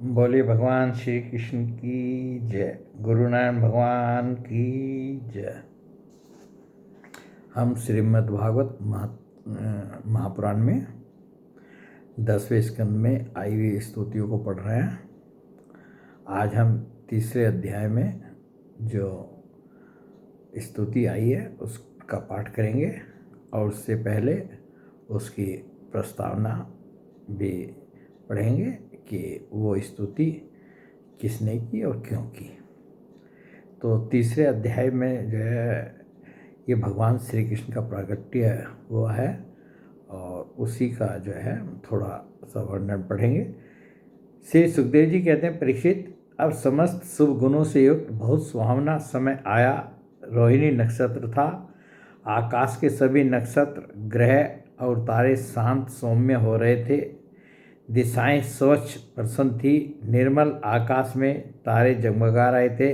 बोलिए भगवान श्री कृष्ण की जय। गुरु नानक भगवान की जय। हम श्रीमद् भागवत महापुराण में 10वें स्कंद में आई हुई स्तुतियों को पढ़ रहे हैं। आज हम तीसरे अध्याय में जो स्तुति आई है उसका पाठ करेंगे और उससे पहले उसकी प्रस्तावना भी पढ़ेंगे कि वो स्तुति किसने की और क्यों की। तो तीसरे अध्याय में जो है ये भगवान श्री कृष्ण का प्राकट्य हुआ है और उसी का जो है थोड़ा सा वर्णन पढ़ेंगे। श्री सुखदेव जी कहते हैं, परीक्षित, अब समस्त शुभ गुणों से युक्त बहुत सुहावना समय आया। रोहिणी नक्षत्र था। आकाश के सभी नक्षत्र, ग्रह और तारे शांत सौम्य हो रहे थे। दिशाएं स्वच्छ प्रसन्न थी। निर्मल आकाश में तारे जगमगा रहे थे।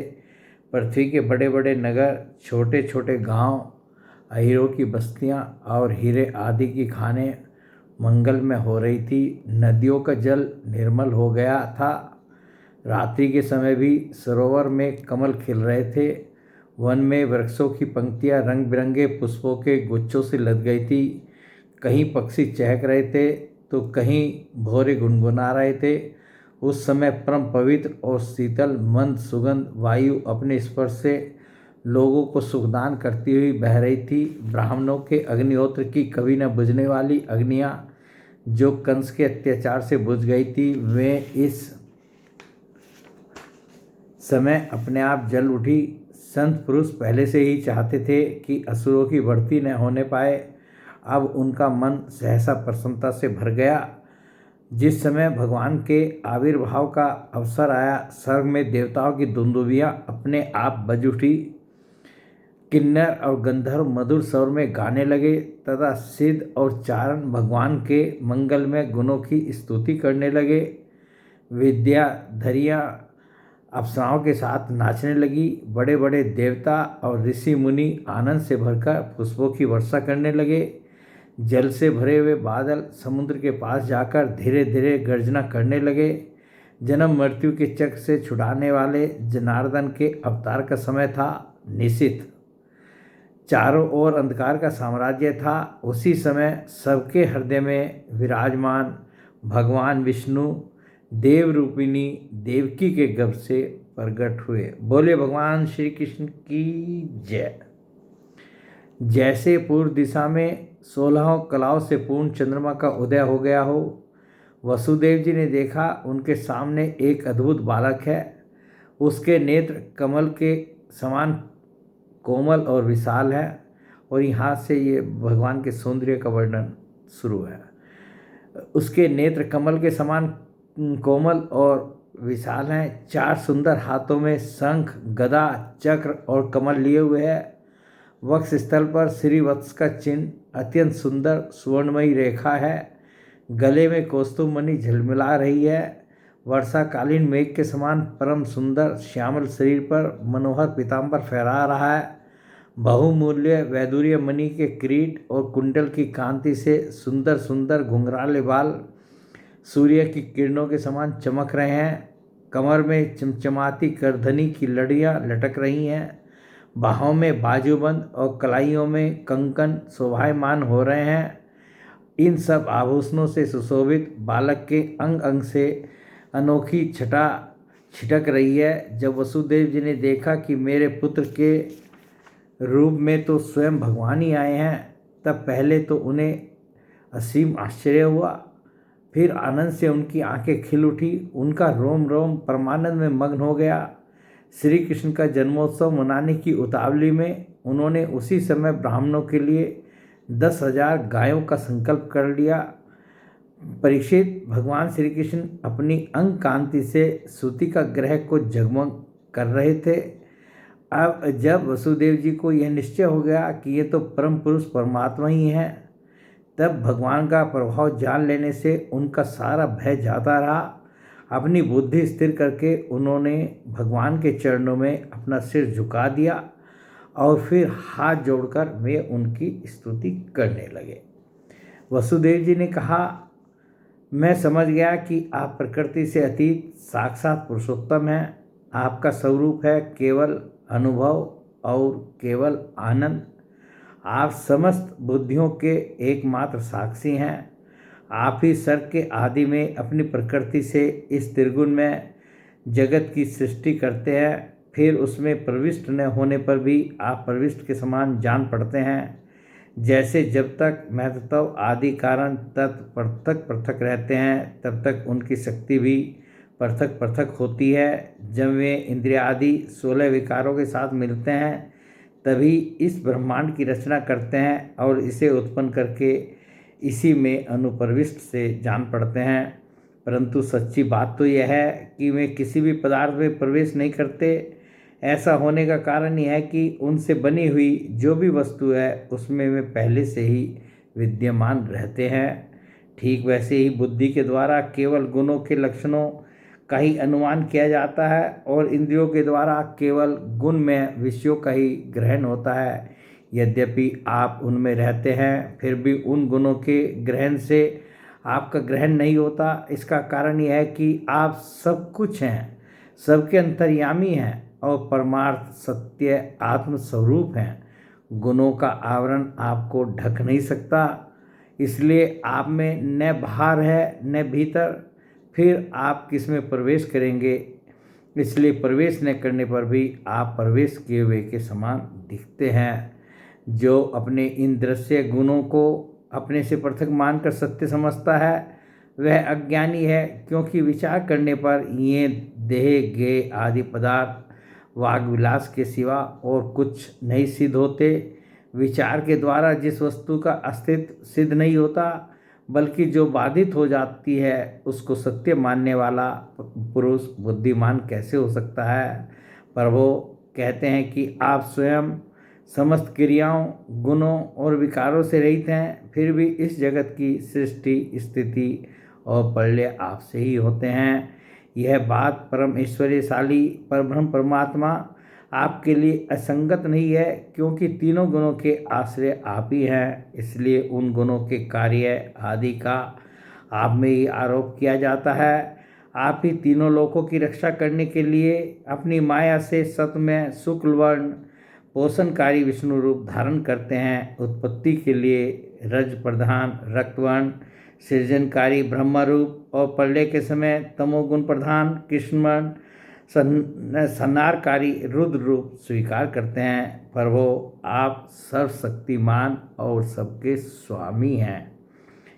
पृथ्वी के बड़े बड़े नगर, छोटे छोटे गांव, हीरों की बस्तियां और हीरे आदि की खानें मंगल में हो रही थी। नदियों का जल निर्मल हो गया था। रात्रि के समय भी सरोवर में कमल खिल रहे थे। वन में वृक्षों की पंक्तियां रंग बिरंगे पुष्पों के गुच्छों से लद गई थी। कहीं पक्षी चहक रहे थे तो कहीं भौरे गुनगुना रहे थे। उस समय परम पवित्र और शीतल मंद सुगंध वायु अपने स्पर्श से लोगों को सुखदान करती हुई बह रही थी। ब्राह्मणों के अग्निहोत्र की कभी न बुझने वाली अग्नियां जो कंस के अत्याचार से बुझ गई थी, वे इस समय अपने आप जल उठी। संत पुरुष पहले से ही चाहते थे कि असुरों की बढ़ती न होने पाए। अब उनका मन सहसा प्रसन्नता से भर गया। जिस समय भगवान के आविर्भाव का अवसर आया, स्वर्ग में देवताओं की दुंदुभियां अपने आप बज उठी। किन्नर और गंधर्व मधुर स्वर में गाने लगे तथा सिद्ध और चारण भगवान के मंगलमय गुणों की स्तुति करने लगे। विद्याधरियाँ अप्सराओं के साथ नाचने लगी। बड़े बड़े देवता और ऋषि मुनि आनंद से भरकर पुष्पों की वर्षा करने लगे। जल से भरे हुए बादल समुद्र के पास जाकर धीरे धीरे गर्जना करने लगे। जन्म मृत्यु के चक्र से छुड़ाने वाले जनार्दन के अवतार का समय था। निशित चारों ओर अंधकार का साम्राज्य था। उसी समय सबके हृदय में विराजमान भगवान विष्णु देव रूपिणी देवकी के गर्भ से प्रकट हुए। बोले भगवान श्री कृष्ण की जय। जैसे पूर्व दिशा में 16 कलाओं से पूर्ण चंद्रमा का उदय हो गया हो, वसुदेव जी ने देखा उनके सामने एक अद्भुत बालक है। उसके नेत्र कमल के समान कोमल और विशाल है। और यहाँ से ये भगवान के सौंदर्य का वर्णन शुरू है। उसके नेत्र कमल के समान कोमल और विशाल हैं। 4 सुंदर हाथों में शंख, गदा, चक्र और कमल लिए हुए है। वक्ष स्थल पर श्रीवत्स का चिन्ह, अत्यंत सुंदर सुवर्णमयी रेखा है। गले में कौस्तुभ मणि झलमिला रही है। वर्षाकालीन मेघ के समान परम सुंदर श्यामल शरीर पर मनोहर पीताम्बर फहरा रहा है। बहुमूल्य वैदूर्य मणि के किरीट और कुंडल की कांति से सुंदर सुंदर घुंघराले बाल सूर्य की किरणों के समान चमक रहे हैं। कमर में चमचमाती करधनी की लड़ियां लटक रही हैं। बाहों में बाजूबंद और कलाइयों में कंकन शोभायमान हो रहे हैं। इन सब आभूषणों से सुशोभित बालक के अंग अंग से अनोखी छटा छिटक रही है। जब वसुदेव जी ने देखा कि मेरे पुत्र के रूप में तो स्वयं भगवान ही आए हैं, तब पहले तो उन्हें असीम आश्चर्य हुआ। फिर आनंद से उनकी आंखें खिल उठी। उनका रोम रोम परमानंद में मग्न हो गया। श्री कृष्ण का जन्मोत्सव मनाने की उतावली में उन्होंने उसी समय ब्राह्मणों के लिए 10,000 गायों का संकल्प कर लिया। परीक्षित, भगवान श्री कृष्ण अपनी अंग कांति से श्रुति का ग्रह को जगमग कर रहे थे। अब जब वसुदेव जी को यह निश्चय हो गया कि ये तो परम पुरुष परमात्मा ही हैं, तब भगवान का प्रभाव जान लेने से उनका सारा भय जाता रहा। अपनी बुद्धि स्थिर करके उन्होंने भगवान के चरणों में अपना सिर झुका दिया और फिर हाथ जोड़कर वे उनकी स्तुति करने लगे। वसुदेव जी ने कहा, मैं समझ गया कि आप प्रकृति से अतीत साक्षात पुरुषोत्तम हैं। आपका स्वरूप है केवल अनुभव और केवल आनंद। आप समस्त बुद्धियों के एकमात्र साक्षी हैं। आप ही सर्ग के आदि में अपनी प्रकृति से इस त्रिगुण में जगत की सृष्टि करते हैं। फिर उसमें प्रविष्ट न होने पर भी आप प्रविष्ट के समान जान पड़ते हैं। जैसे जब तक महत्व आदि कारण तत्व पृथक पृथक रहते हैं तब तक उनकी शक्ति भी पृथक पृथक होती है। जब वे इंद्रियादि 16 विकारों के साथ मिलते हैं तभी इस ब्रह्मांड की रचना करते हैं और इसे उत्पन्न करके इसी में अनुप्रविष्ट से जान पड़ते हैं। परंतु सच्ची बात तो यह है कि वे किसी भी पदार्थ में प्रवेश नहीं करते। ऐसा होने का कारण यह है कि उनसे बनी हुई जो भी वस्तु है उसमें वे पहले से ही विद्यमान रहते हैं। ठीक वैसे ही बुद्धि के द्वारा केवल गुणों के लक्षणों का ही अनुमान किया जाता है और इंद्रियों के द्वारा केवल गुण में विषयों का ही ग्रहण होता है। यद्यपि आप उनमें रहते हैं फिर भी उन गुणों के ग्रहण से आपका ग्रहण नहीं होता। इसका कारण यह है कि आप सब कुछ हैं, सबके अंतर्यामी हैं और परमार्थ सत्य आत्मस्वरूप हैं। गुणों का आवरण आपको ढक नहीं सकता, इसलिए आप में न बाहर है न भीतर। फिर आप किस में प्रवेश करेंगे? इसलिए प्रवेश न करने पर भी आप प्रवेश किए हुए के समान दिखते हैं। जो अपने इन दृश्य गुणों को अपने से पृथक मानकर सत्य समझता है वह अज्ञानी है, क्योंकि विचार करने पर ये देह गेय आदि पदार्थ वाग विलास के सिवा और कुछ नहीं सिद्ध होते। विचार के द्वारा जिस वस्तु का अस्तित्व सिद्ध नहीं होता बल्कि जो बाधित हो जाती है उसको सत्य मानने वाला पुरुष बुद्धिमान कैसे हो सकता है? प्रभु कहते हैं कि आप स्वयं समस्त क्रियाओं गुणों और विकारों से रहित हैं, फिर भी इस जगत की सृष्टि स्थिति और प्रलय आपसे ही होते हैं। यह बात परम ऐश्वर्यशाली परब्रह्म परमात्मा आपके लिए असंगत नहीं है, क्योंकि तीनों गुणों के आश्रय आप ही हैं। इसलिए उन गुणों के कार्य आदि का आप में ही आरोप किया जाता है। आप ही तीनों लोकों की रक्षा करने के लिए अपनी माया से सत में शुक्ल वर्ण पोषणकारी विष्णु रूप धारण करते हैं। उत्पत्ति के लिए रज प्रधान रक्तवर्ण सृजनकारी ब्रह्म रूप और प्रलय के समय तमोगुण प्रधान कृष्णवर्ण संहारकारी रुद्र रूप स्वीकार करते हैं। प्रभो आप सर्वशक्तिमान और सबके स्वामी हैं।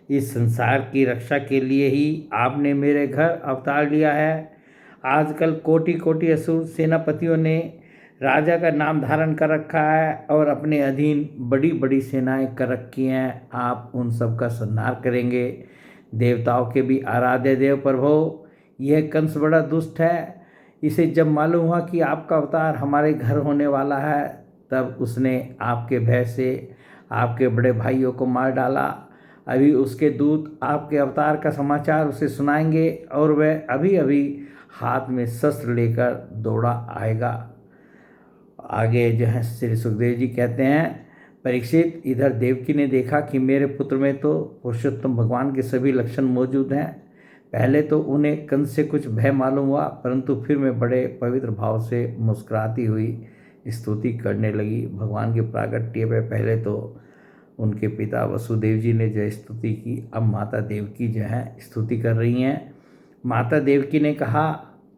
इस संसार की रक्षा के लिए ही आपने मेरे घर अवतार लिया है। आजकल कोटि कोटि असुर सेनापतियों ने राजा का नाम धारण कर रखा है और अपने अधीन बड़ी बड़ी सेनाएं कर रखी हैं। आप उन सब का संहार करेंगे। देवताओं के भी आराध्य देव प्रभो यह कंस बड़ा दुष्ट है। इसे जब मालूम हुआ कि आपका अवतार हमारे घर होने वाला है तब उसने आपके भय से आपके बड़े भाइयों को मार डाला। अभी उसके दूत आपके अवतार का समाचार उसे सुनाएंगे और वह अभी अभी हाथ में शस्त्र लेकर दौड़ा आएगा। आगे जो है श्री सुखदेव जी कहते हैं, परीक्षित इधर देवकी ने देखा कि मेरे पुत्र में तो पुरुषोत्तम भगवान के सभी लक्षण मौजूद हैं। पहले तो उन्हें कंस से कुछ भय मालूम हुआ, परंतु फिर मैं बड़े पवित्र भाव से मुस्कुराती हुई स्तुति करने लगी। भगवान के प्रागट्य में पहले तो उनके पिता वसुदेव जी ने जो स्तुति की, अब माता देवकी जो है स्तुति कर रही हैं। माता देवकी ने कहा,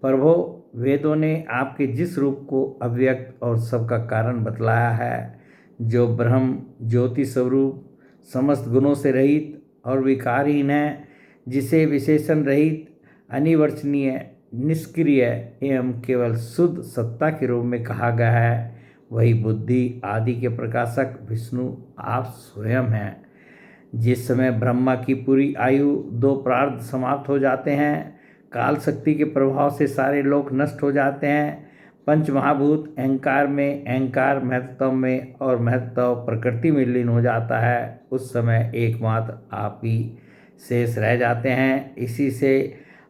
प्रभो वेदों ने आपके जिस रूप को अव्यक्त और सबका कारण बतलाया है, जो ब्रह्म ज्योति स्वरूप समस्त गुणों से रहित और विकारहीन है, जिसे विशेषण रहित अनिवर्चनीय निष्क्रिय एवं केवल शुद्ध सत्ता के रूप में कहा गया है, वही बुद्धि आदि के प्रकाशक विष्णु आप स्वयं हैं। जिस समय ब्रह्मा की पूरी आयु 2 प्रार्ध समाप्त हो जाते हैं, काल शक्ति के प्रभाव से सारे लोक नष्ट हो जाते हैं, पंच महाभूत अहंकार में, अहंकार महत्व में और महत्व प्रकृति में लीन हो जाता है, उस समय एकमात्र आप ही शेष रह जाते हैं। इसी से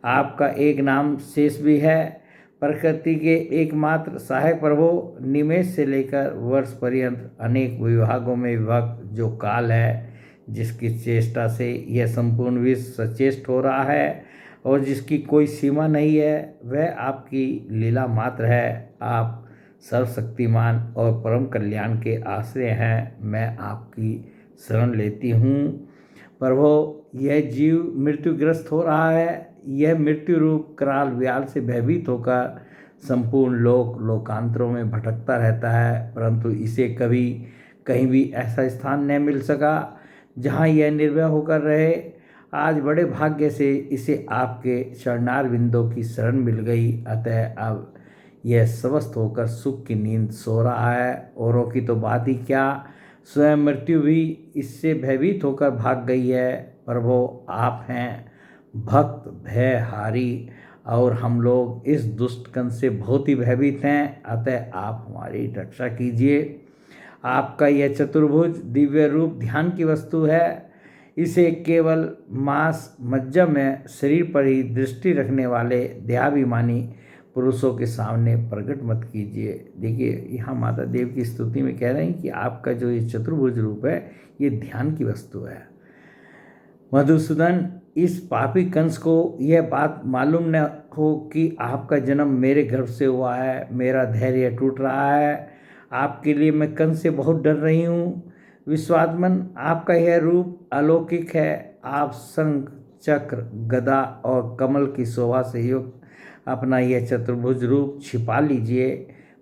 आपका एक नाम शेष भी है। प्रकृति के एकमात्र सहायक प्रभु निमेष से लेकर वर्ष पर्यंत अनेक विभागों में विभक्त जो काल है, जिसकी चेष्टा से यह संपूर्ण विश्व सचेष्ट हो रहा है और जिसकी कोई सीमा नहीं है, वह आपकी लीला मात्र है। आप सर्वशक्तिमान और परम कल्याण के आश्रय हैं। मैं आपकी शरण लेती हूँ। प्रभो, यह जीव मृत्युग्रस्त हो रहा है। यह मृत्यु रूप कराल व्याल से भयभीत होकर संपूर्ण लोकांतरों में भटकता रहता है, परंतु इसे कभी कहीं भी ऐसा स्थान न मिल सका जहाँ यह निर्भय होकर रहे। आज बड़े भाग्य से इसे आपके चरणार बिंदों की शरण मिल गई, अतः अब यह स्वस्थ होकर सुख की नींद सो रहा है। औरों की तो बात ही क्या, स्वयं मृत्यु भी इससे भयभीत होकर भाग गई है। प्रभो, आप हैं भक्त भयहारी और हम लोग इस दुष्ट कंस से बहुत ही भयभीत हैं, अतः आप हमारी रक्षा कीजिए। आपका यह चतुर्भुज दिव्य रूप ध्यान की वस्तु है। इसे केवल मांस मज्जा में शरीर पर ही दृष्टि रखने वाले देहाभिमानी पुरुषों के सामने प्रकट मत कीजिए। देखिए, यहाँ माता देव की स्तुति में कह रहे हैं कि आपका जो ये चतुर्भुज रूप है, ये ध्यान की वस्तु है। मधुसूदन, इस पापी कंस को यह बात मालूम न हो कि आपका जन्म मेरे गर्भ से हुआ है। मेरा धैर्य टूट रहा है। आपके लिए मैं कंस से बहुत डर रही हूँ। विश्वात्मन, आपका यह रूप अलौकिक है। आप शंख चक्र गदा और कमल की शोभा से युक्त अपना यह चतुर्भुज रूप छिपा लीजिए।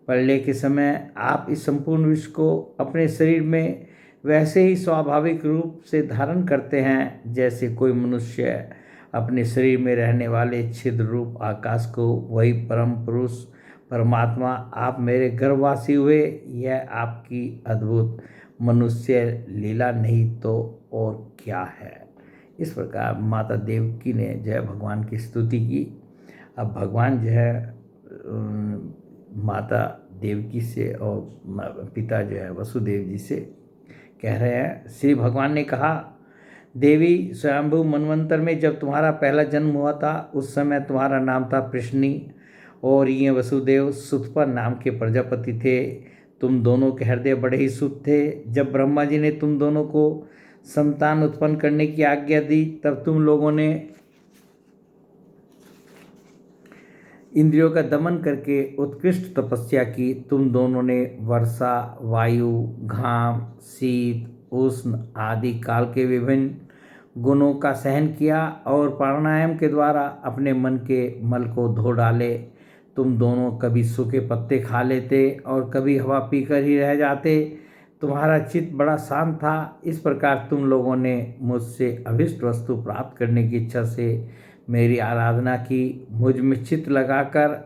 प्रलय के समय आप इस संपूर्ण विश्व को अपने शरीर में वैसे ही स्वाभाविक रूप से धारण करते हैं जैसे कोई मनुष्य अपने शरीर में रहने वाले छिद्र रूप आकाश को। वही परम पुरुष परमात्मा आप मेरे गर्भवासी हुए। यह आपकी अद्भुत मनुष्य लीला नहीं तो और क्या है। इस प्रकार माता देवकी ने जो है भगवान की स्तुति की। अब भगवान जो है माता देवकी से और पिता जो है वसुदेव जी से कह रहे हैं। श्री भगवान ने कहा, देवी, स्वयंभू मनवंतर में जब तुम्हारा पहला जन्म हुआ था, उस समय तुम्हारा नाम था प्रश्नि और ये वसुदेव सुतपा नाम के प्रजापति थे। तुम दोनों के हृदय बड़े ही शुद्ध थे। जब ब्रह्मा जी ने तुम दोनों को संतान उत्पन्न करने की आज्ञा दी, तब तुम लोगों ने इंद्रियों का दमन करके उत्कृष्ट तपस्या की। तुम दोनों ने वर्षा, वायु, घाम, शीत, उष्ण आदि काल के विभिन्न गुणों का सहन किया और प्राणायाम के द्वारा अपने मन के मल को धो डाले। तुम दोनों कभी सूखे पत्ते खा लेते और कभी हवा पीकर ही रह जाते। तुम्हारा चित्त बड़ा शांत था। इस प्रकार तुम लोगों ने मुझसे अभिष्ट वस्तु प्राप्त करने की इच्छा से मेरी आराधना की। मुझ में चित्त लगाकर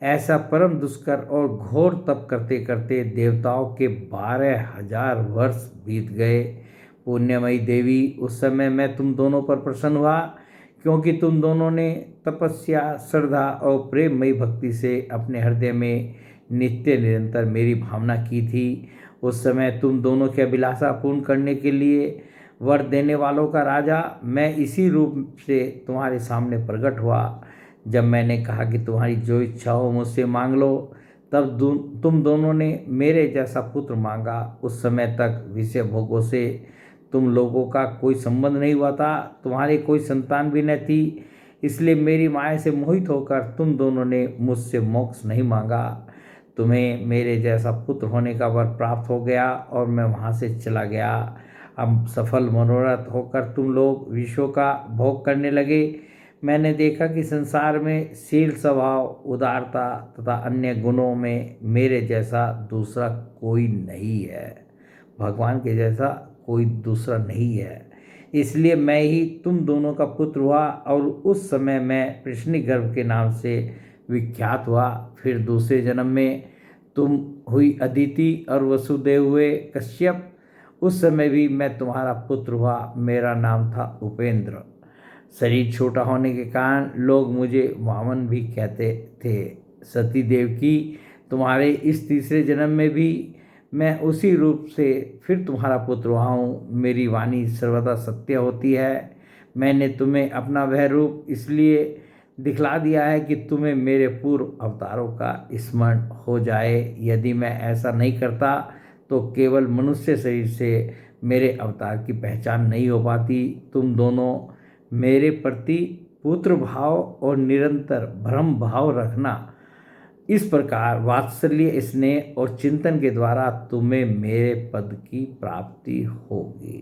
ऐसा परम दुष्कर और घोर तप करते करते देवताओं के 12,000 वर्ष बीत गए। पुण्यमयी देवी, उस समय मैं तुम दोनों पर प्रसन्न हुआ, क्योंकि तुम दोनों ने तपस्या, श्रद्धा और प्रेममयी भक्ति से अपने हृदय में नित्य निरंतर मेरी भावना की थी। उस समय तुम दोनों की अभिलाषा पूर्ण करने के लिए वर देने वालों का राजा मैं इसी रूप से तुम्हारे सामने प्रकट हुआ। जब मैंने कहा कि तुम्हारी जो इच्छा हो मुझसे मांग लो, तब तुम दोनों ने मेरे जैसा पुत्र मांगा। उस समय तक विषय भोगों से तुम लोगों का कोई संबंध नहीं हुआ था। तुम्हारी कोई संतान भी न थी। इसलिए मेरी माया से मोहित होकर तुम दोनों ने मुझसे मोक्ष नहीं मांगा। तुम्हें मेरे जैसा पुत्र होने का वर प्राप्त हो गया और मैं वहाँ से चला गया। अब सफल मनोरथ होकर तुम लोग विश्व का भोग करने लगे। मैंने देखा कि संसार में शील, स्वभाव, उदारता तथा अन्य गुणों में मेरे जैसा दूसरा कोई नहीं है। भगवान के जैसा कोई दूसरा नहीं है। इसलिए मैं ही तुम दोनों का पुत्र हुआ और उस समय मैं प्रश्नि गर्भ के नाम से विख्यात हुआ। फिर दूसरे जन्म में तुम हुई अदिति और वसुदेव हुए कश्यप। उस समय भी मैं तुम्हारा पुत्र हुआ। मेरा नाम था उपेंद्र। शरीर छोटा होने के कारण लोग मुझे वामन भी कहते थे। सती देव की, तुम्हारे इस तीसरे जन्म में भी मैं उसी रूप से फिर तुम्हारा पुत्र हुआ हूँ। मेरी वाणी सर्वदा सत्य होती है। मैंने तुम्हें अपना वह रूप इसलिए दिखला दिया है कि तुम्हें मेरे पूर्व अवतारों का स्मरण हो जाए। यदि मैं ऐसा नहीं करता तो केवल मनुष्य शरीर से मेरे अवतार की पहचान नहीं हो पाती। तुम दोनों मेरे प्रति पुत्र भाव और निरंतर भ्रम भाव रखना। इस प्रकार वात्सल्य, स्नेह और चिंतन के द्वारा तुम्हें मेरे पद की प्राप्ति होगी।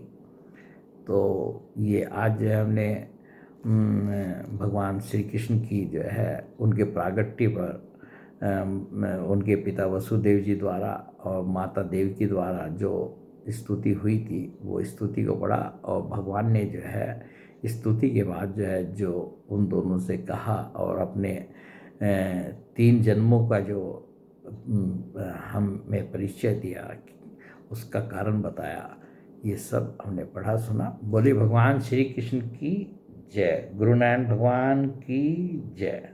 तो ये आज जो है हमने भगवान श्री कृष्ण की जो है उनके प्रागट्य पर उनके पिता वसुदेव जी द्वारा और माता देवकी द्वारा जो स्तुति हुई थी, वो स्तुति को पढ़ा और भगवान ने जो है स्तुति के बाद जो है जो उन दोनों से कहा और अपने 3 जन्मों का जो हमें परिचय दिया, उसका कारण बताया। ये सब हमने पढ़ा सुना। बोले भगवान श्री कृष्ण की जय। गुरु नानक भगवान की जय।